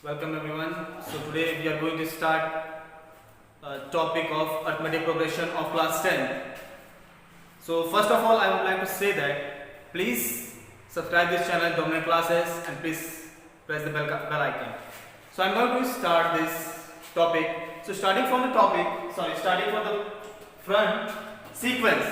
Welcome everyone. So today we are going to start a topic of arithmetic progression of class 10. So first of all, I would like to say that please subscribe this channel Dominant Classes and please press the bell icon. So I'm going to start this topic. So starting from the front sequence.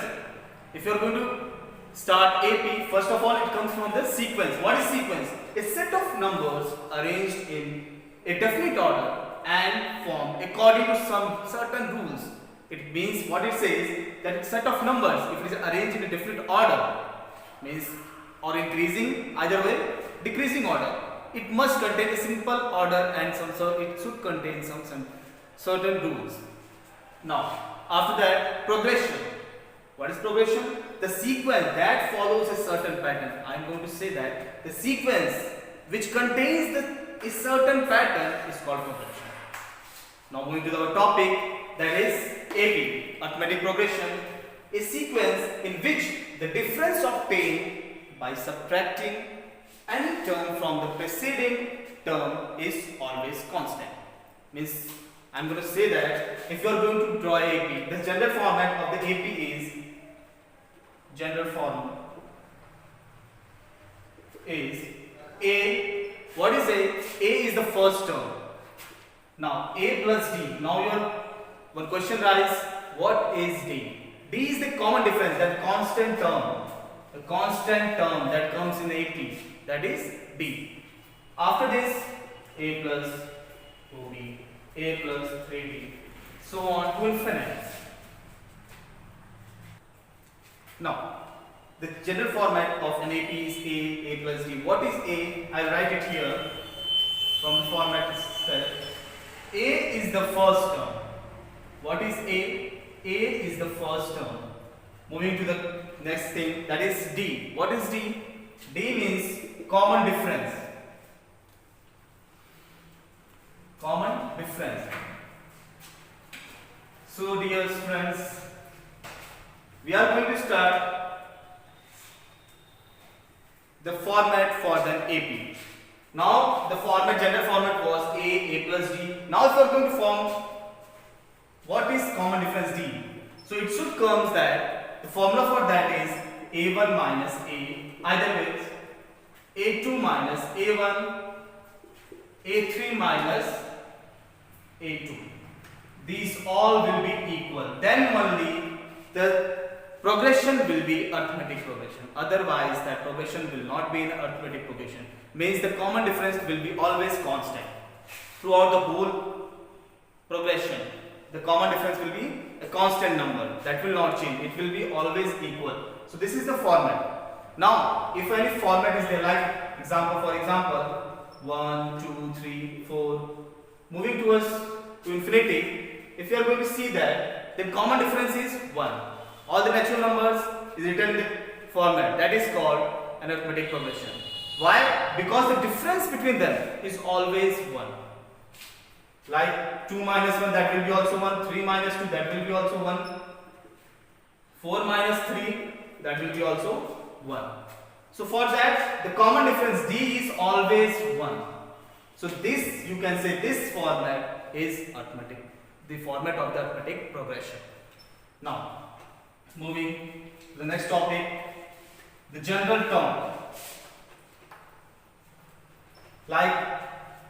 If you are going to start AP, first of all it comes from the sequence. What is sequence? A set of numbers arranged in a definite order and formed according to some certain rules. It means what it says that a set of numbers, if it is arranged in a definite order, means or increasing, either way, decreasing order, it must contain a simple order and it should contain some certain rules. Now, after that, progression. What is progression? The sequence that follows a certain pattern. I am going to say that the sequence which contains a certain pattern is called progression. Now moving to our topic, that is AP, arithmetic progression, a sequence in which the difference obtained by subtracting any term from the preceding term is always constant. Means I am going to say that if you are going to draw AP, the general format of the AP is A. What is A? A is the first term. Now A plus D. Now one question arises, what is D? D is the common difference, that constant term. The constant term that comes in the AP, that is D. After this, A plus 2D, A plus 3D, so on to infinite. Now, the general format of an AP is A plus D. What is A? I'll write it here from the format itself. A is the first term. What is A? A is the first term. Moving to the next thing, that is D. What is D? D means common difference. Common difference. So dear friends, we are going to start the format for the AP. Now the general format was A plus D. Now if you are going to form, what is common difference D? So it should come that the formula for that is A1 minus A, either with A2 minus A1, A3 minus A2. These all will be equal. Then only the progression will be arithmetic progression. Otherwise, that progression will not be an arithmetic progression. Means the common difference will be always constant throughout the whole progression. The common difference will be a constant number that will not change. It will be always equal. So this is the format. Now, if any format is there, like for example, 1, 2, 3, 4, moving towards to infinity, if you are going to see that, then common difference is 1. All the natural numbers is written in the format. That is called an arithmetic progression. Why? Because the difference between them is always 1. Like 2 minus 1, that will be also 1. 3 minus 2, that will be also 1. 4 minus 3, that will be also 1. So for that, the common difference D is always 1. So this, you can say this format is arithmetic. The format of the arithmetic progression. Now, moving to the next topic, the general term. Like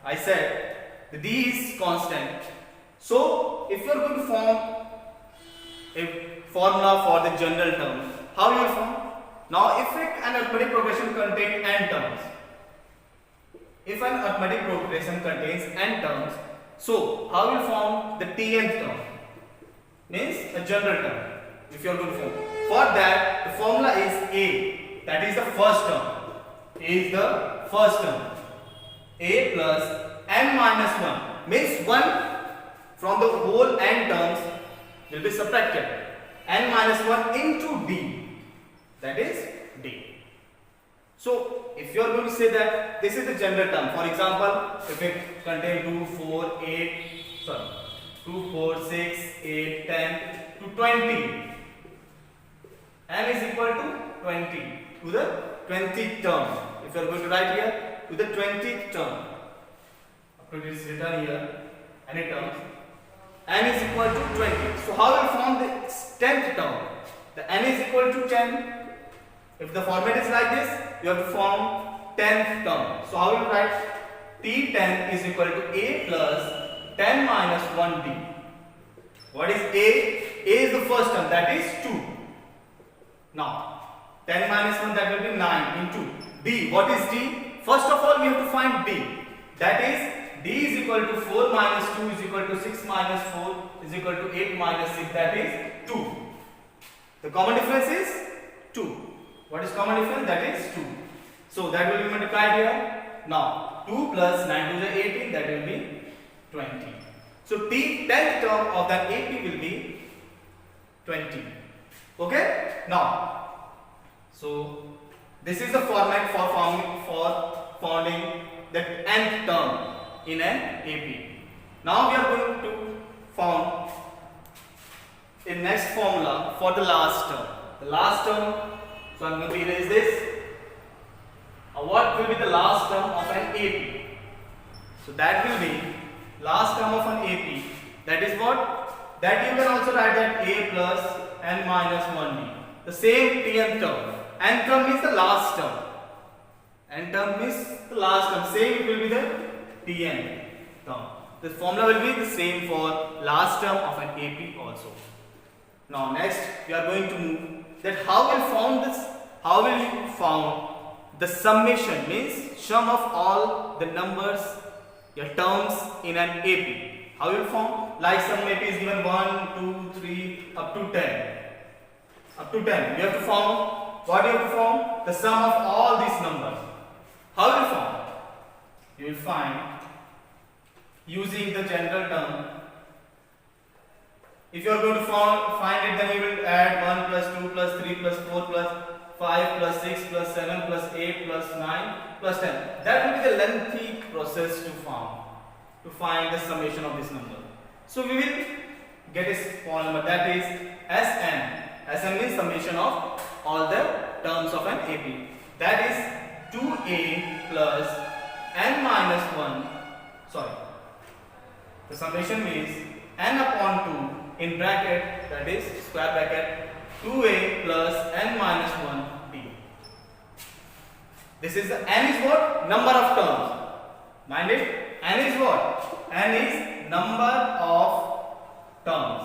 I said, the D is constant. So, if you are going to form a formula for the general term, how you will form? Now, if an arithmetic progression contains n terms, if an arithmetic progression contains n terms, so how you will form the tnth term? Means a general term. If you are going to form. For that, the formula is A. That is the first term. A is the first term. A plus n minus 1 means 1 from the whole n terms will be subtracted. N minus 1 into D. That is D. So if you are going to say that this is the general term, for example, if it contains 2, 4, 6, 8, 10 to 20, n is equal to 20 to the 20th term. If you are going to write here to the 20th term, after it is written here, any terms, n is equal to 20. So how will form the 10th term? The n is equal to 10. If the format is like this, you have to form 10th term. So how will you write? T10 is equal to a plus 10 minus 1d. What is a? A is the first term, that is 2. Now 10 minus 1, that will be 9 into d. What is d? First of all, we have to find d. That is d is equal to 4 minus 2 is equal to 6 minus 4 is equal to 8 minus 6, that is 2. The common difference is 2. What is common difference? That is 2. So that will be multiplied here. Now 2 plus 9 to the 18, that will be 20. So t 10th term of that AP will be 20. Okay? Now, so this is the format for founding the nth term in an AP. Now we are going to found a next formula for the last term. The last term, so I am going to erase this. What will be the last term of an AP? So that will be last term of an AP. That is what? That you can also write that a plus n minus 1d. The same tnth term. N term is the last term. N term is the last term. Same it will be the tn term. The formula will be the same for last term of an AP also. Now next we are going to move that how will you found the summation, means sum of all the numbers, your terms in an AP. How will you found? Like some AP is given 1, 2, 3 up to 10. Up to 10. You have to found, what you have to found? The sum of all these numbers. How will you found? You will find using the general term. If you are going to find it, then you will add 1 plus 2 plus 3 plus 4 plus 5 plus 6 plus 7 plus 8 plus 9 plus 10. That will be the lengthy process to find the summation of this number. So we will get a small number, that is Sn. Sn means summation of all the terms of an AP. That is 2a plus n minus 1. Sorry. The summation means n upon 2 in bracket, that is square bracket, 2a plus n minus 1d. This is the n is what? Number of terms. Mind it? N is what? N is number of terms.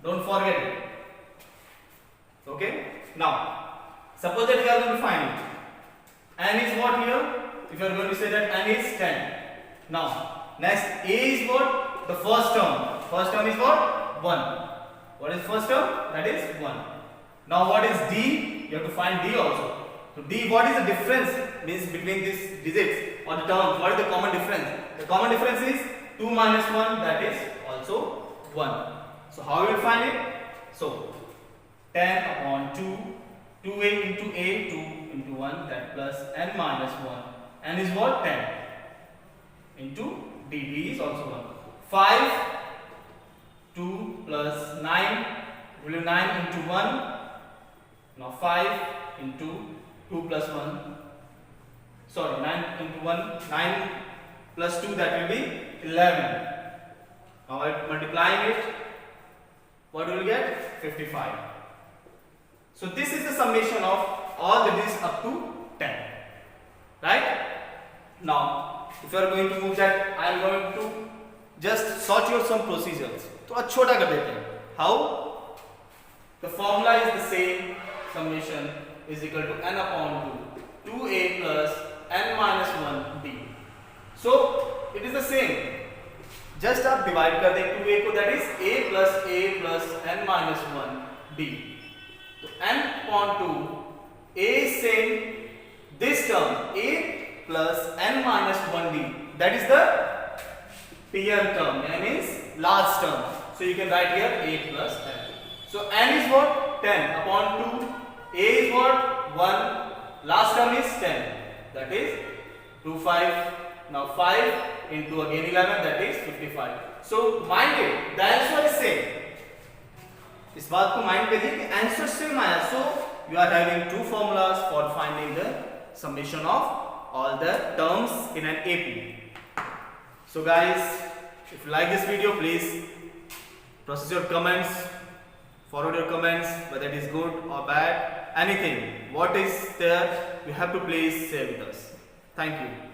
Don't forget it. Okay? Now, suppose that we are going to find it. N is what here? If you are going to say that n is 10. Now, next a is what? The first term. First term is what? 1. What is first term? That is 1. Now what is d? You have to find d also. So d, what is the difference means between these digits or the terms? What is the common difference? The common difference is 2 minus 1, that is also 1. So how will you find it? So 10 upon 2, 2a into a, 2 into 1, that plus n minus 1. N is what? 10 into d. D is also 1. 5, 2 plus 9, will be 9 into 1. Now 5 into 2 plus 1. Sorry, 9 into 1, 9 plus 2, that will be 11. Now multiplying it, what will you get? 55. So this is the summation of all the digits up to 10. Right? Now, if you are going to move that, I am going to just sort your some procedures. तो आज छोटा कर देते हैं. How? The formula is the same. Summation is equal to n upon 2, 2a plus n minus 1d. So it is the same. Just आप divide कर दें 2a को, that is a plus n minus 1d. तो n upon 2, a is same. This term a plus n minus 1d, that is the pn term. That means last term. So you can write here a plus n. So n is what? 10 upon 2. A is what? 1. last term is 10, that is 2 5. Now 5 into again 11, that is 55. So mind it, the answer is same. इस बात को mind करिए कि answer same आया. So you are having two formulas for finding the summation of all the terms in an AP. So guys, if you like this video, please process your comments, forward your comments, whether it is good or bad, anything what is there, you have to please share with us. Thank you.